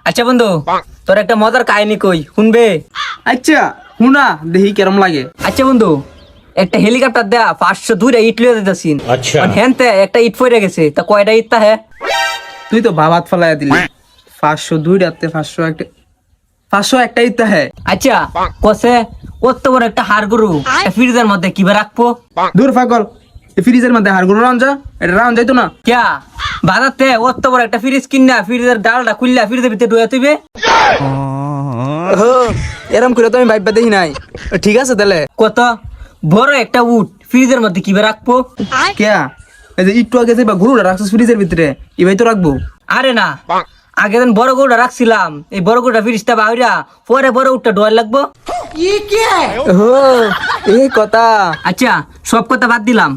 আচ্ছা বন্ধু, তোর একটা মজার কাহিনী কই শুনবে? আচ্ছা হুনা দেখি কেরম লাগে। আচ্ছা বন্ধু, একটা হেলিকপ্টার দেয়া 502টা ইট লিয়ে দিতেছিন। আচ্ছা। হ্যান্তে একটা ইট পড়ে গেছে, তা কয়টা ইট তা হ্যাঁ? তুই তো বাবাত ফেলাইয়া দিলি। 502 রাতে 500 একটা ইত্যা হ্যাঁ। আচ্ছা কসে কত বড় একটা হাড় গরু ফ্রিজের মধ্যে কিবা রাখবো? দূর পাগল, ফ্রিজের মধ্যে হাড়গুলো রান যা, এটা রান যাইতো না। ক্যা বাজাতে অত বড় একটা ফ্রিজ কিনা ফ্রিজের ডালটা খুললা ফ্রিজের ভিতরে ঢুয়ে তুইবে? এরম করে তো আমি ভাইবা দেখি নাই। ঠিক আছে তাহলে। কত বড় একটা উট ফ্রিজের মধ্যে কিবা রাখবো? কেয়া এই যে একটু আগে যে বা গরুটা রাখছিস ফ্রিজের ভিতরে, এবার তো রাখবো। আরে না, আগে দিন বড় গরুটা রাখছিলাম, এই বড় গরুটা ফ্রিজটা বাহিরা পরে বড় উটটা ডোয়ার লাগবো। এই কথা। আচ্ছা সব কথা বাদ দিলাম,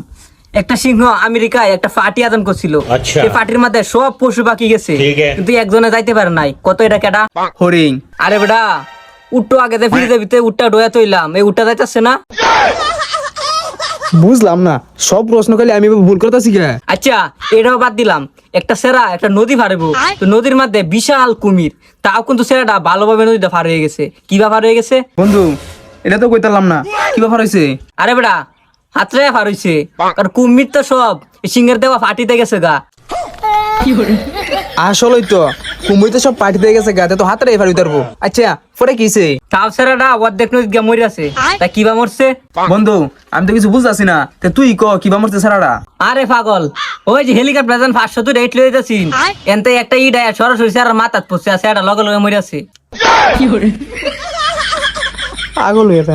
একটা সিংহ আমেরিকায় একটা পার্টি আয়োজন করছিল। আচ্ছা। এই পার্টির মধ্যে সব পশু পাখি গেছে, ঠিক আছে। কিন্তু একজনে যাইতে পারে নাই। কত এটা কেডা? হরিণ। আরে বেটা, উটটো আগে যে ফ্রিজের ভিতরে উটটা ডোয়া তৈলাম, এই উটটা যাইতেছে না। বুঝলাম না, সব প্রশ্ন খালি আমি ভুল করতেছি কে? আচ্ছা এটাও বাদ দিলাম, একটা সেরা একটা নদী পারবো, তো নদীর মধ্যে বিশাল কুমির, তাও কিন্তু সেরাটা ভালোভাবে নদীটা পার হয়ে গেছে। কি ব্যাপার হয়ে গেছে বন্ধু? এটা তো কইতালাম না, কি ব্যাপার হয়েছে? আরে বেটা, হাতরে পার হইছে, কারণ কুমির তো সব এই সিংহের দেওয়া ফাটিতে গেছে গা। আসলেই তো কুমুই তো সব পার্টি দিয়ে গেছে গাতে, তো হাতে এবার উতারবো। আচ্ছা পরে কিছে? তাও সেরাটা অর্ধেক নদী গিয়ে মরে আছে, তা কিবা মরছে? বন্ধু আমি তো কিছু বুঝতেছি না, তে তুই ক কিবা মরতে সারাটা। আরে পাগল, ওই যে হেলিকপ্টার যেন 502 ইট লয়ে যাচ্ছি, এনতে একটা ইট আয়া সরাসরি আর মাথাত পড়ছে, আর সেটা লগে লগে মরে আছে। পাগল হয়ে